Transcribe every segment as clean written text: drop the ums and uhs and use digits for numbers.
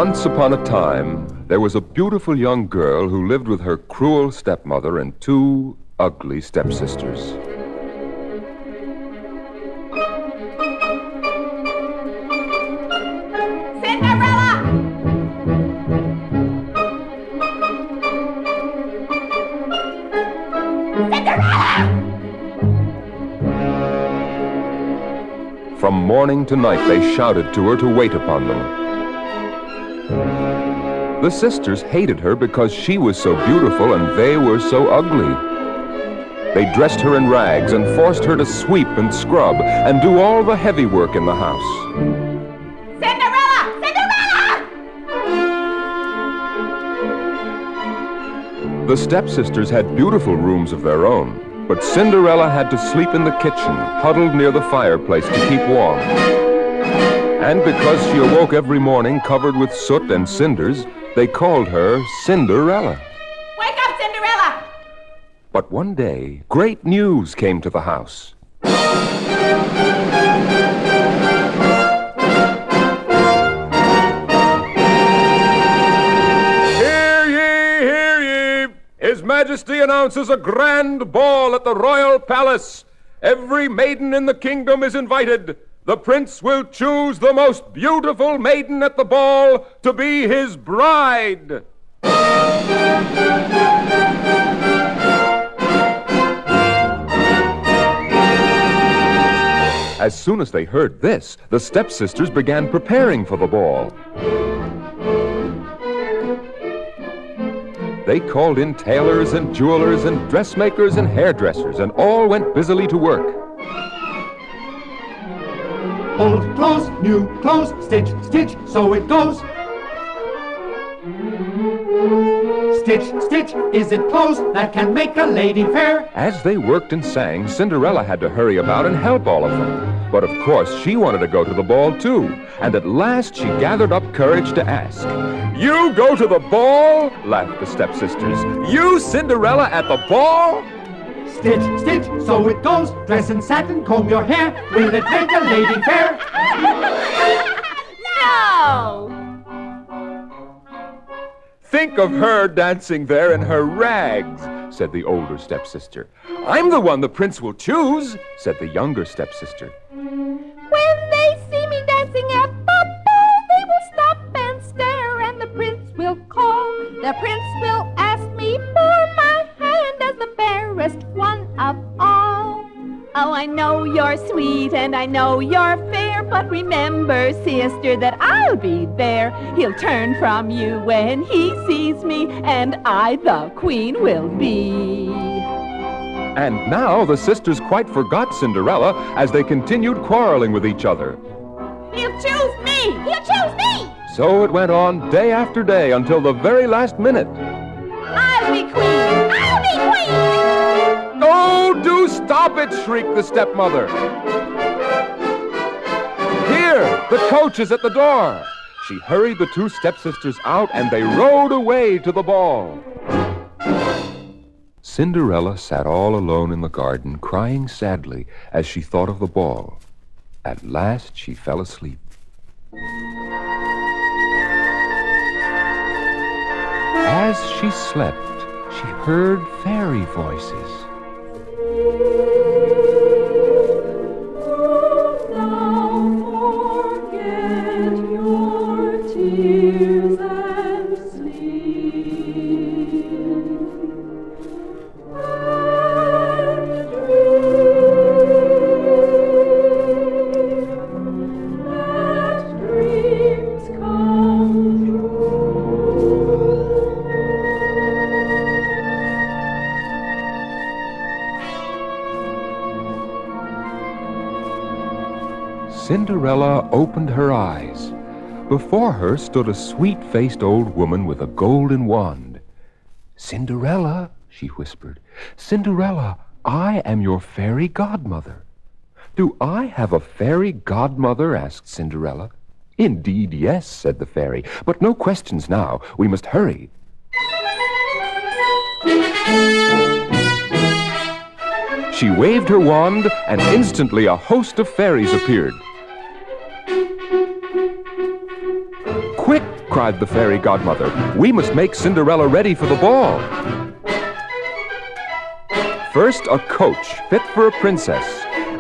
Once upon a time, there was a beautiful young girl who lived with her cruel stepmother and two ugly stepsisters. Cinderella! Cinderella! From morning to night, they shouted to her to wait upon them. The sisters hated her because she was so beautiful and they were so ugly. They dressed her in rags and forced her to sweep and scrub and do all the heavy work in the house. Cinderella! Cinderella! The stepsisters had beautiful rooms of their own, but Cinderella had to sleep in the kitchen, huddled near the fireplace to keep warm. And because she awoke every morning covered with soot and cinders, they called her Cinderella. Wake up, Cinderella! But one day, great news came to the house. Hear ye, hear ye! His Majesty announces a grand ball at the royal palace. Every maiden in the kingdom is invited. The prince will choose the most beautiful maiden at the ball to be his bride. As soon as they heard this, the stepsisters began preparing for the ball. They called in tailors and jewelers and dressmakers and hairdressers, and all went busily to work. Old clothes, new clothes, stitch, stitch, so it goes. Stitch, stitch, is it clothes that can make a lady fair? As they worked and sang, Cinderella had to hurry about and help all of them. But of course, she wanted to go to the ball too. And at last she gathered up courage to ask. "You go to the ball?" laughed the stepsisters. "You, Cinderella, at the ball?" Stitch, stitch, so it goes. Dress in satin, comb your hair. Will it make a lady fair? No! "Think of her dancing there in her rags," said the older stepsister. "I'm the one the prince will choose," said the younger stepsister. When they see me dancing at the ball, they will stop and stare, and the prince will call. The prince will ask me for my hand as the fairest one of all. Oh, I know you're sweet and I know you're fair, but remember, sister, that I'll be there. He'll turn from you when he sees me, and I the queen will be. And now the sisters quite forgot Cinderella as they continued quarreling with each other. He'll choose me! He'll choose me! So it went on day after day until the very last minute. I'll be queen! I'll be queen! "Oh, do stop it!" shrieked the stepmother. "Here, the coach is at the door." She hurried the two stepsisters out, and they rode away to the ball. Cinderella sat all alone in the garden, crying sadly as she thought of the ball. At last she fell asleep. As she slept, she heard fairy voices. Cinderella opened her eyes. Before her stood a sweet-faced old woman with a golden wand. "Cinderella," she whispered, "Cinderella, I am your fairy godmother." "Do I have a fairy godmother?" asked Cinderella. "Indeed, yes," said the fairy, "but no questions now. We must hurry." She waved her wand, and instantly a host of fairies appeared. "Quick!" cried the fairy godmother. "We must make Cinderella ready for the ball." First, a coach fit for a princess.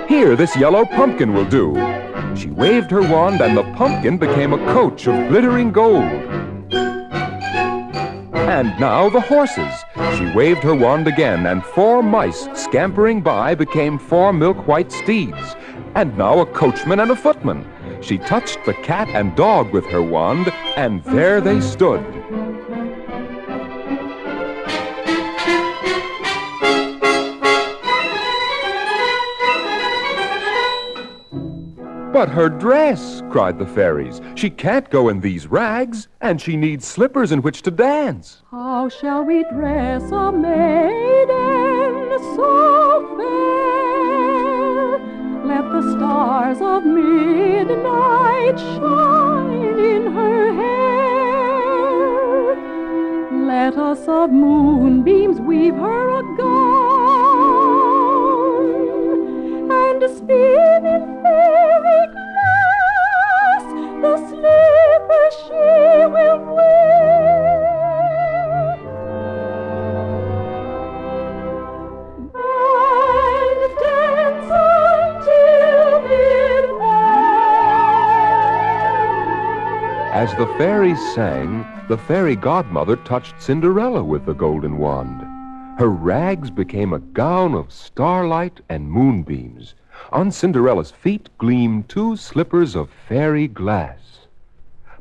"Here, this yellow pumpkin will do." She waved her wand, and the pumpkin became a coach of glittering gold. And now the horses. She waved her wand again, and 4 mice scampering by became 4 milk-white steeds. And now a coachman and a footman. She touched the cat and dog with her wand, and there they stood. "But her dress," cried the fairies. "She can't go in these rags, and she needs slippers in which to dance." How shall we dress a maiden so fair? Let the stars of midnight shine in her hair. Let us of moonbeams weave her a gown, and spin in fairy glass the slippers she will wear. And dance until midnight. As the fairies sang, the fairy godmother touched Cinderella with the golden wand. Her rags became a gown of starlight and moonbeams. On Cinderella's feet gleamed 2 slippers of fairy glass.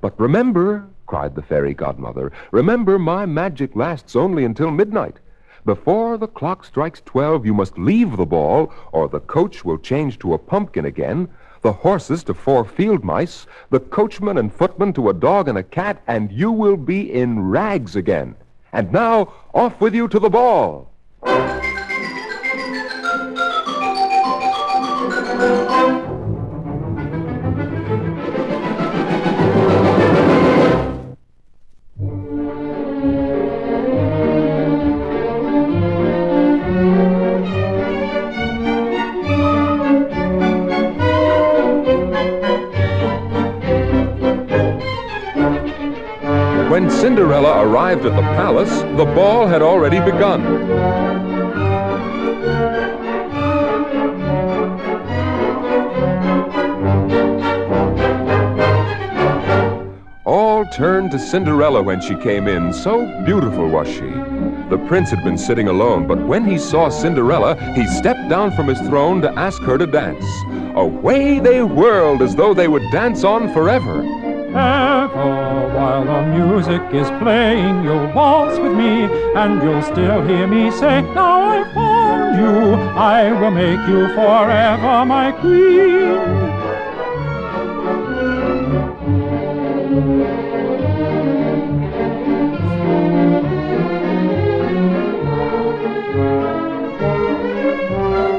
"But remember," cried the fairy godmother, "remember, my magic lasts only until midnight. Before the clock strikes 12, you must leave the ball, or the coach will change to a pumpkin again, the horses to 4 field mice, the coachman and footman to a dog and a cat, and you will be in rags again. And now, off with you to the ball." When Cinderella arrived at the palace, the ball had already begun. All turned to Cinderella when she came in, so beautiful was she. The prince had been sitting alone, but when he saw Cinderella, he stepped down from his throne to ask her to dance. Away they whirled as though they would dance on forever. Ever while the music is playing, you'll waltz with me, and you'll still hear me say, "Now I've found you, I will make you forever my queen."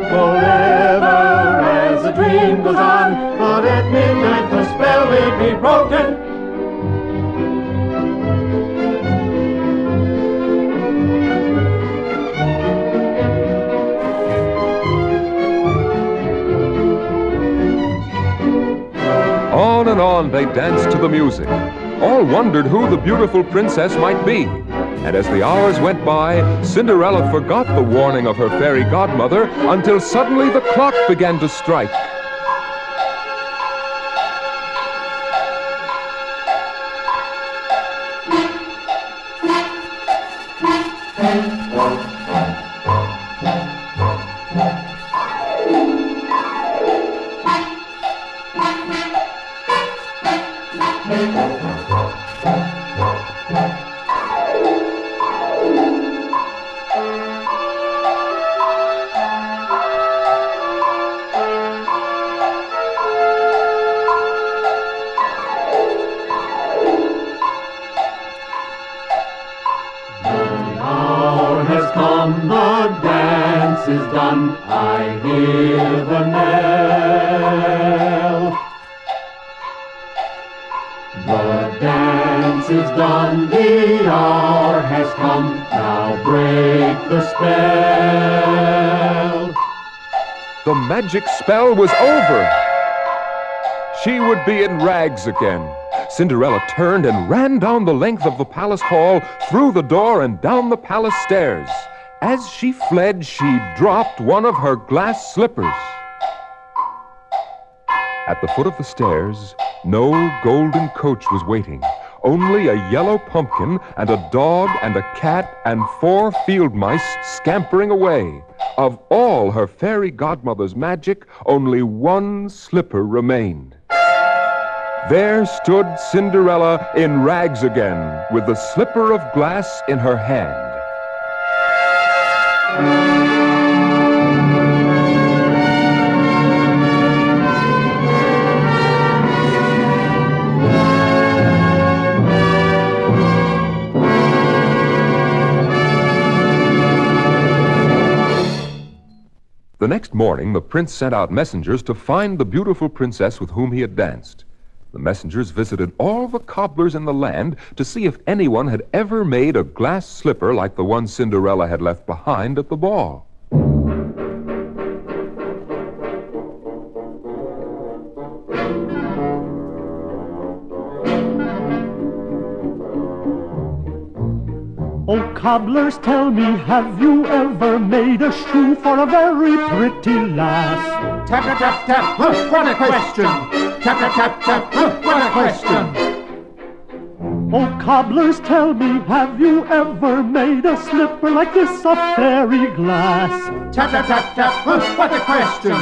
Forever as the dream goes on, but at midnight the spell will be broken. On and on they danced to the music. All wondered who the beautiful princess might be. And as the hours went by, Cinderella forgot the warning of her fairy godmother until suddenly the clock began to strike. The dance is done, I hear the knell. The dance is done, the hour has come, now break the spell. The magic spell was over. She would be in rags again. Cinderella turned and ran down the length of the palace hall, through the door and down the palace stairs. As she fled, she dropped one of her glass slippers. At the foot of the stairs, no golden coach was waiting. Only a yellow pumpkin and a dog and a cat and 4 field mice scampering away. Of all her fairy godmother's magic, only one slipper remained. There stood Cinderella in rags again, with the slipper of glass in her hand. The next morning, the prince sent out messengers to find the beautiful princess with whom he had danced. The messengers visited all the cobblers in the land to see if anyone had ever made a glass slipper like the one Cinderella had left behind at the ball. Oh, cobblers, tell me, have you ever made a shoe for a very pretty lass? Tap, tap, tap, tap, huh, what a question! Tap, tap, tap, tap, huh, what a question! Oh, cobblers, tell me, have you ever made a slipper like this of fairy glass? Tap, tap, tap, tap, huh, what a question!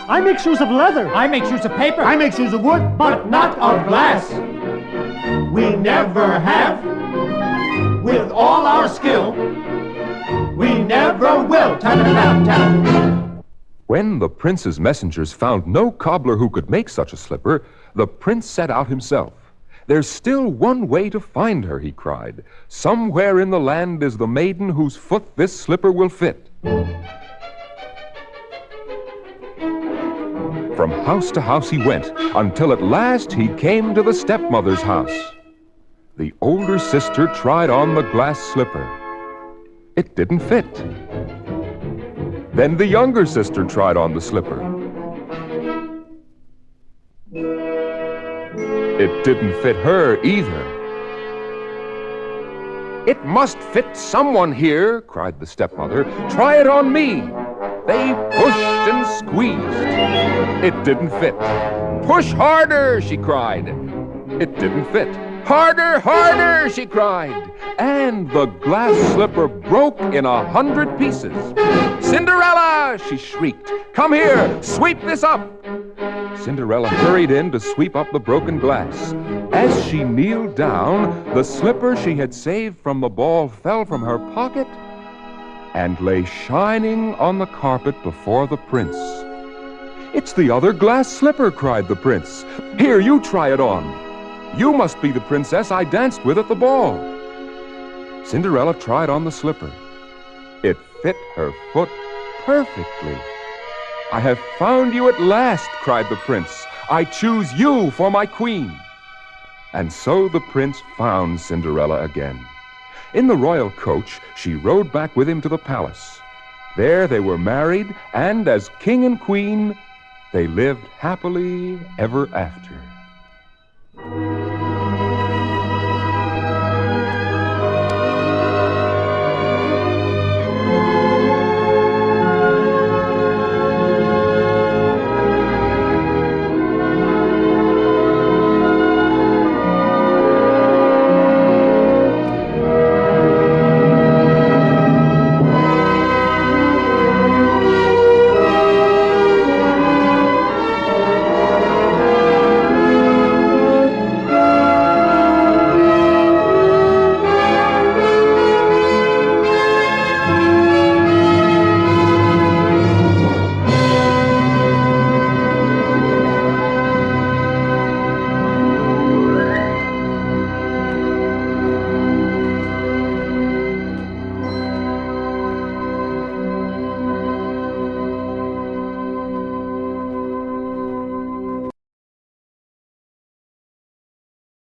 I make shoes of leather. I make shoes of paper. I make shoes of wood. But not of glass. We never have. With all our skill, we never will. Tap, tap, tap, tap. When the prince's messengers found no cobbler who could make such a slipper, the prince set out himself. "There's still one way to find her," he cried. "Somewhere in the land is the maiden whose foot this slipper will fit." From house to house he went, until at last he came to the stepmother's house. The older sister tried on the glass slipper. It didn't fit. Then the younger sister tried on the slipper. It didn't fit her either. "It must fit someone here," cried the stepmother. "Try it on me." They pushed and squeezed. It didn't fit. "Push harder," she cried. It didn't fit. "Harder, harder," she cried. And the glass slipper broke in 100 pieces. "Cinderella," she shrieked, "come here, sweep this up." Cinderella hurried in to sweep up the broken glass. As she kneeled down, the slipper she had saved from the ball fell from her pocket and lay shining on the carpet before the prince. "It's the other glass slipper," cried the prince. "Here, you try it on. You must be the princess I danced with at the ball." Cinderella tried on the slipper. It fit her foot perfectly. "I have found you at last," cried the prince. "I choose you for my queen." And so the prince found Cinderella again. In the royal coach, she rode back with him to the palace. There they were married, and as king and queen, they lived happily ever after.